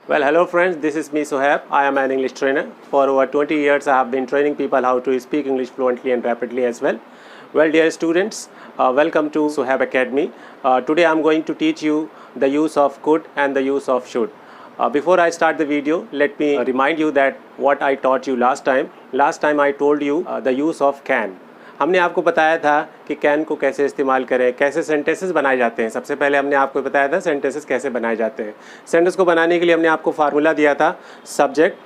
Well, hello friends, this is me Sohaib. I am an English trainer. For over 20 years, I have been training people how to speak English fluently and rapidly as well. Well, dear students, welcome to Sohaib Academy. Today I am going to teach you the use of could and the use of should. Before I start the video, let me remind you that what I taught you last time. Last time I told you the use of can. हमने आपको बताया था कि can को कैसे इस्तेमाल करें, कैसे सेंटेंसेस बनाए जाते हैं। सबसे पहले हमने आपको बताया था सेंटेंसेस कैसे बनाए जाते हैं। सेंटेंस को बनाने के लिए हमने आपको फार्मूला दिया था subject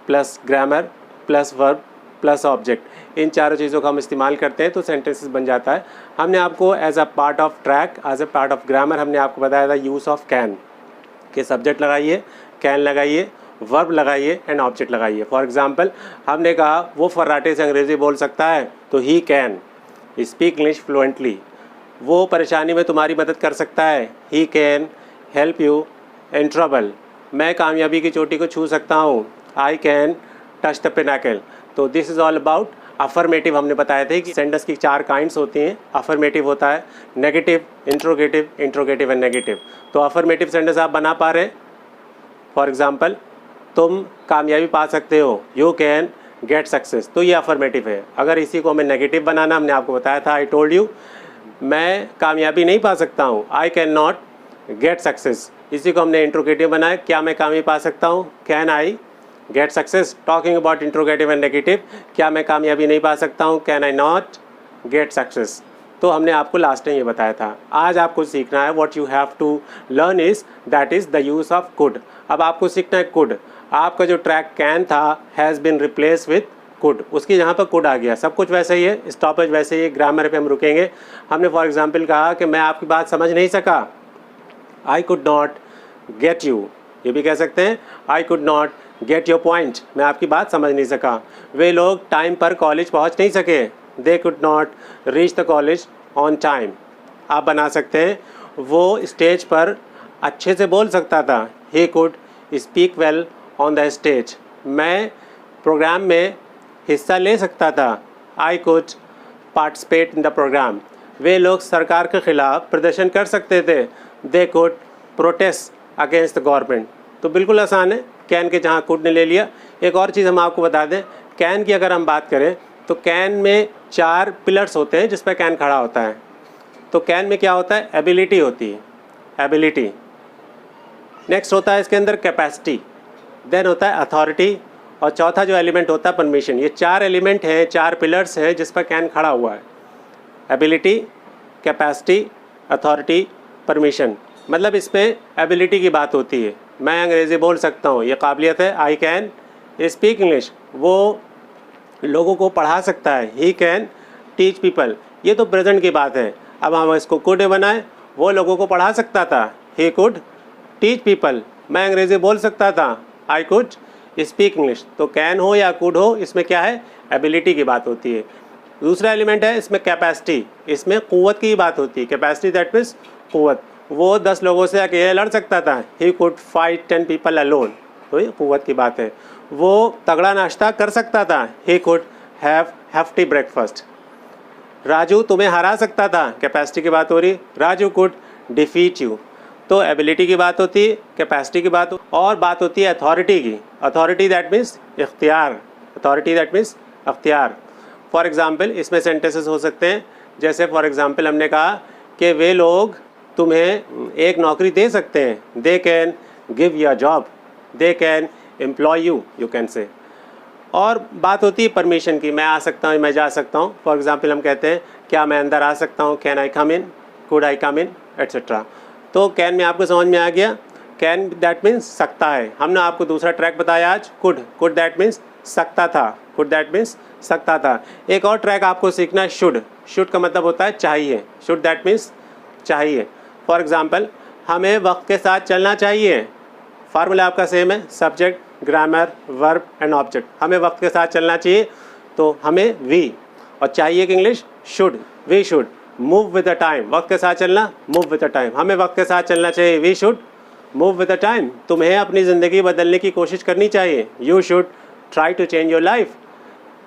plus grammar plus verb plus object. इन चारों चीज़ों का हम इस्तेमाल करते हैं तो सेंटेंसेस बन जाता है। हमने आपको as a part of track, as a part of grammar हमने आपको बताया था यूज़ ऑफ कैन, कि सब्जेक्ट लगाइए, कैन लगाइए, वर्ब लगाइए एंड ऑब्जेक्ट लगाइए। फॉर एग्जांपल हमने कहा वो फर्राटे से अंग्रेज़ी बोल सकता है तो he can speak English fluently. वो परेशानी में तुम्हारी मदद कर सकता है, he can help you in trouble. मैं कामयाबी की चोटी को छू सकता हूँ, I can touch the pinnacle. तो this is all about affirmative. हमने बताया था कि सेंटेंस की 4 काइंड्स होती हैं। अफर्मेटिव होता है, नेगेटिव, इंट्रोगेटिव एंड नेगेटिव। तो अफर्मेटिव सेंटेंस आप बना पा रहे हैं। फॉर एग्जांपल तुम कामयाबी पा सकते हो, यू कैन गेट सक्सेस, तो ये अफर्मेटिव है। अगर इसी को हमें नेगेटिव बनाना, हमने आपको बताया था, आई टोल्ड यू मैं कामयाबी नहीं पा सकता हूँ, I can not get success. इसी को हमने इंट्रोगेटिव बनाया, क्या मैं कामयाबी पा सकता हूँ, can I get success. Talking about interrogative and negative, क्या मैं कामयाबी नहीं पा सकता हूँ, can I not get success. तो हमने आपको लास्ट टाइम ये बताया था। आज आपको सीखना है, what you have to learn is that is the use of could. अब आपको सीखना है कुड। आपका जो ट्रैक कैन था has been replace with could, उसकी जहाँ पर कुड आ गया। सब कुछ वैसे ही है, स्टॉपेज वैसे ही है, ग्रामर पे हम रुकेंगे। हमने फॉर एग्जांपल कहा कि मैं आपकी बात समझ नहीं सका, I could not get you. ये भी कह सकते हैं, I could not get your point, मैं आपकी बात समझ नहीं सका। वे लोग टाइम पर कॉलेज पहुँच नहीं सके, they could not reach the college on time. आप बना सकते हैं, वो स्टेज पर अच्छे से बोल सकता था, he could speak well on the stage. मैं प्रोग्राम में हिस्सा ले सकता था, I could participate in the programme. वे लोग सरकार के ख़िलाफ़ प्रदर्शन कर सकते थे, they could protest against the government. तो बिल्कुल आसान है, कैन के जहाँ कुड ने ले लिया। एक और चीज़ हम आपको बता दें, कैन की अगर हम बात करें तो कैन में 4 पिलर्स होते हैं जिस पर कैन खड़ा होता है। तो कैन में क्या होता है, एबिलिटी होती है, एबिलिटी। नेक्स्ट होता है इसके अंदर कैपेसिटी, देन होता है अथॉरिटी, और चौथा जो एलिमेंट होता है परमिशन। ये 4 एलिमेंट हैं, 4 पिलर्स हैं जिस पर कैन खड़ा हुआ है। Ability, capacity, authority, permission. मतलब इसमें एबिलिटी की बात होती है, मैं अंग्रेज़ी बोल सकता हूँ, ये काबिलियत है, आई कैन स्पीक इंग्लिश। वो लोगों को पढ़ा सकता है, ही कैन टीच पीपल। ये तो प्रेजेंट की बात है। अब हम इसको कुड बनाएं, वो लोगों को पढ़ा सकता था, ही कुड टीच पीपल। मैं अंग्रेज़ी बोल सकता था, आई कुड स्पीक इंग्लिश। तो कैन हो या कुड हो, इसमें क्या है, एबिलिटी की बात होती है। दूसरा एलिमेंट है इसमें कैपेसिटी, इसमें क़ुव्वत की बात होती है। कैपेसिटी दैट मीन्स क़ुव्वत। वो 10 लोगों से अकेले लड़ सकता था, he could fight 10 people alone, तो ये क़ुव्वत की बात है। वो तगड़ा नाश्ता कर सकता था, he could have hefty breakfast. Raju तुम्हें हरा सकता था, कैपेसिटी की बात हो रही, राजू कुड डिफीट यू। तो एबिलिटी की बात होती है, कैपेसिटी की बात और बात होती है अथॉरिटी की। अथॉरिटी दैट मीन्स इख्तियार, अथॉरिटी दैट मीन्स अख्तियार। फॉर एग्जांपल इसमें सेंटेंसेस हो सकते हैं, जैसे फॉर एग्जांपल हमने कहा कि वे लोग तुम्हें एक नौकरी दे सकते हैं, they can give you a job, they can employ you, you can say. और बात होती है परमिशन की, मैं आ सकता हूँ, मैं जा सकता हूँ। फॉर एग्जांपल हम कहते हैं, क्या मैं अंदर आ सकता हूँ, can I come in, could I come in, etcetera. तो कैन में आपको समझ में आ गया, कैन दैट मीन्स सकता है। हमने आपको दूसरा ट्रैक बताया आज, कुड, कुड दैट मीन्स सकता था, कुड दैट मीन्स सकता था। एक और ट्रैक आपको सीखना है, शुड। शुड का मतलब होता है चाहिए, शुड दैट मीन्स चाहिए। फॉर एग्जांपल हमें वक्त के साथ चलना चाहिए, फार्मूला आपका सेम है, subject, grammar, verb and object. हमें वक्त के साथ चलना चाहिए तो हमें वी, और चाहिए कि English should, we should move with the time. वक्त के साथ चलना, मूव विद द टाइम। हमें वक्त के साथ चलना चाहिए, we should move with the time. तुम्हें अपनी ज़िंदगी बदलने की कोशिश करनी चाहिए, you should try to change your life.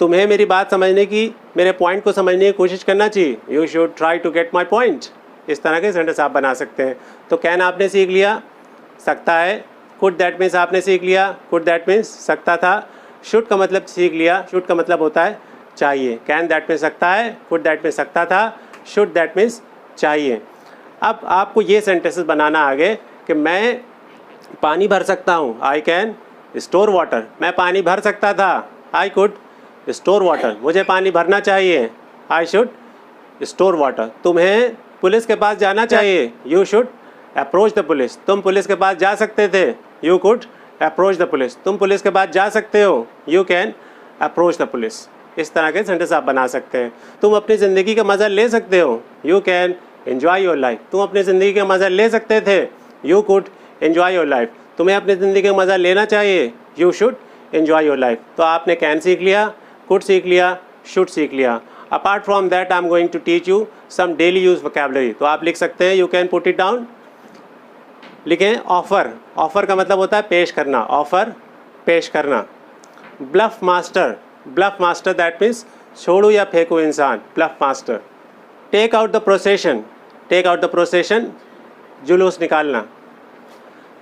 तुम्हें मेरी बात समझने की, मेरे पॉइंट को समझने की कोशिश करना चाहिए, you should try to get my point. इस तरह के सेंटेंस आप बना सकते हैं। तो कैन आपने सीख लिया, सकता है, कुड दैट मीन्स आपने सीख लिया, कुड दैट मीन्स सकता था। शुड का मतलब सीख लिया, शुड का मतलब होता है चाहिए। कैन दैट मीन्स सकता है, कुड दैट मीन्स सकता था, शुड दैट मीन्स चाहिए। अब आपको ये सेंटेंसेस बनाना आगे कि मैं पानी भर सकता हूँ, आई कैन स्टोर वाटर। मैं पानी भर सकता था, आई कुड स्टोर वाटर। मुझे पानी भरना चाहिए, आई शुड स्टोर वाटर। तुम्हें पुलिस के पास जाना चाहिए, you should approach the police. तुम पुलिस के पास जा सकते थे, you could approach the police. तुम पुलिस के पास जा सकते हो, you can approach the police. इस तरह के सेंटेंस आप बना सकते हैं। तुम अपनी ज़िंदगी का मज़ा ले सकते हो, you can enjoy your life. तुम अपनी ज़िंदगी का मज़ा ले सकते थे, you could enjoy your life. तुम्हें अपनी ज़िंदगी का मज़ा लेना चाहिए, you should enjoy your life. तो आपने कैन सीख लिया, कुड सीख लिया, शुड सीख लिया। Apart from that I am going to teach you some daily use vocabulary. तो आप लिख सकते हैं, you can put it down. लिखें ऑफ़र। ऑफ़र का मतलब होता है पेश करना, ऑफ़र पेश करना। Bluff master, bluff master that means छोड़ू या फेंकू इंसान, bluff master. Take out the procession, take out the procession जुलूस निकालना।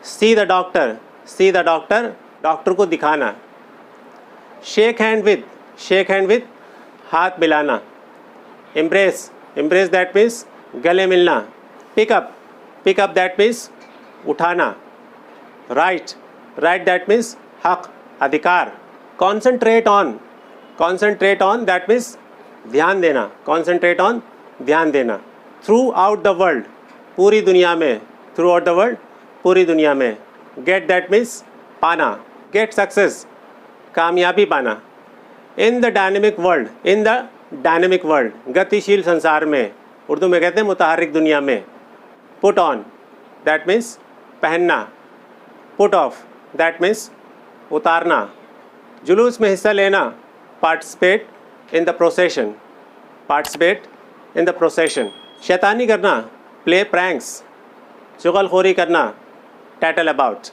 See the doctor, see the doctor doctor को दिखाना। Shake hand with, shake hand with हाथ मिलाना। एम्ब्रेस, एम्ब्रेस दैट मीन्स गले मिलना। पिकअप, पिकअप दैट मीन्स उठाना। Right, right that means हक, अधिकार। Concentrate on, concentrate on that means ध्यान देना, कॉन्सेंट्रेट ऑन ध्यान देना। थ्रू आउट द वर्ल्ड, पूरी दुनिया में, थ्रू आउट द वर्ल्ड पूरी दुनिया में। गेट दैट मीन्स पाना, गेट सक्सेस कामयाबी पाना। In the dynamic world, in the dynamic world गतिशील संसार में, उर्दू में कहते हैं मुतहर्रिक दुनिया में। पुट ऑन दैट मीन्स पहनना। पुट ऑफ दैट मीन्स उतारना। जुलूस में हिस्सा लेना, participate in the procession, participate in the procession. शैतानी करना, प्ले प्रैंक्स, चुगलखोरी करना, टैटल अबाउट।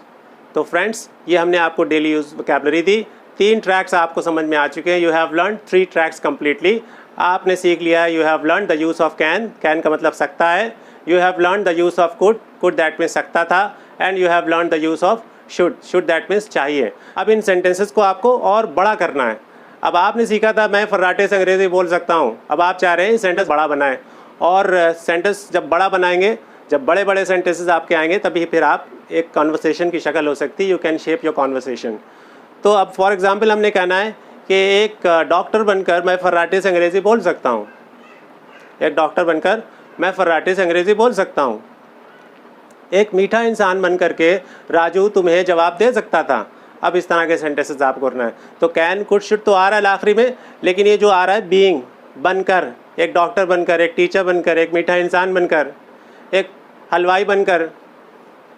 तो फ्रेंड्स, ये हमने आपको डेली यूज वोकैबुलरी दी। 3 ट्रैक्स आपको समझ में आ चुके हैं। You have learn 3 tracks completely. आपने सीख लिया, you have learn the use of can, can का मतलब सकता है। You have learn the use of could, could that means सकता था। And you have learn the use of should, should that means चाहिए। अब इन सेंटेंसेस को आपको और बड़ा करना है। अब आपने सीखा था मैं फर्राटे से अंग्रेज़ी बोल सकता हूँ, अब आप चाह रहे हैं सेंटेंस बड़ा बनाएं। और सेंटेंस जब बड़ा बनाएंगे, जब बड़े बड़े सेंटेंसेस आपके आएंगे, तभी फिर आप एक कॉन्वर्सेशन की शक्ल हो सकती है। You can shape your conversation. तो अब फॉर एग्जांपल हमने कहना है कि एक डॉक्टर बनकर मैं फर्राटे से अंग्रेज़ी बोल सकता हूँ। एक डॉक्टर बनकर मैं फर्राटे से अंग्रेज़ी बोल सकता हूँ। एक मीठा इंसान बन करके राजू तुम्हें जवाब दे सकता था। अब इस तरह के सेंटेंसेस आपको करना है। तो कैन, कुड, शुड तो आ रहा है आखिरी में, लेकिन ये जो आ रहा है बीइंग, बनकर, एक डॉक्टर बनकर, एक टीचर बनकर, एक मीठा इंसान बनकर, एक हलवाई बनकर,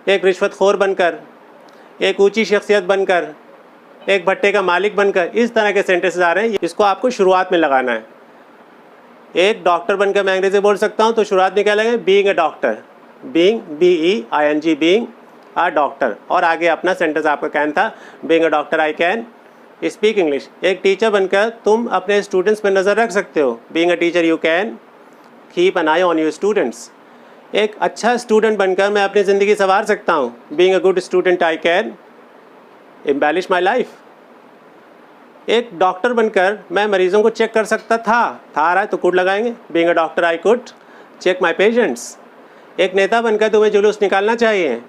एक रिश्वतखोर बनकर, एक ऊंची शख्सियत बनकर, एक भट्टे का मालिक बनकर, इस तरह के सेंटेंसेस आ रहे हैं। इसको आपको शुरुआत में लगाना है। एक डॉक्टर बनकर मैं अंग्रेज़ी बोल सकता हूँ, तो शुरुआत में क्या लगेगा, being a doctor, being, BEING, being a doctor. और आगे अपना सेंटेंस आपका कैन था, being a doctor I can speak English. एक टीचर बनकर तुम अपने स्टूडेंट्स पर नज़र रख सकते हो, being a teacher you can keep an I on your students. एक अच्छा स्टूडेंट बनकर मैं अपनी ज़िंदगी संवार सकता हूँ, being a good student I can embellish my life. एक डॉक्टर बनकर मैं मरीज़ों को चेक कर सकता था आ रहा है तो कुड लगाएंगे, being a doctor I could check my patients. एक नेता बनकर तुम्हें जुलूस निकालना चाहिए,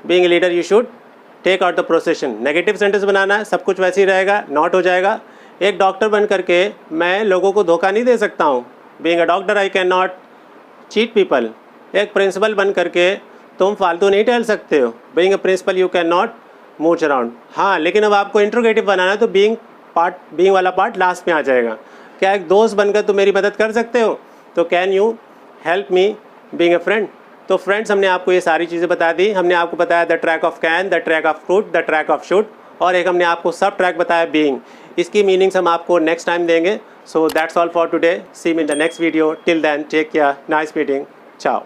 being a leader you should take out the procession. Negative sentence बनाना है, सब कुछ वैसे ही रहेगा, नॉट हो जाएगा। एक डॉक्टर बन करके मैं लोगों को धोखा नहीं दे सकता हूँ, being a doctor I can not cheat people. एक प्रिंसिपल बन करके तुम फालतू नहीं टहल सकते हो, being a principal you can not move around. हाँ, लेकिन अब आपको इंट्रोगेटिव बनाना है तो बीइंग वाला पार्ट लास्ट में आ जाएगा। क्या एक दोस्त बनकर तुम मेरी मदद कर सकते हो, तो can you help me being a friend. तो फ्रेंड्स, हमने आपको ये सारी चीज़ें बता दी। हमने आपको बताया the track of can, the track of could, the track of should, और एक हमने आपको सब ट्रैक बताया बीइंग। इसकी मीनिंग्स हम आपको नेक्स्ट टाइम देंगे। So that's all for today. See you in the next video. Till then take care, nice meeting, चाओ।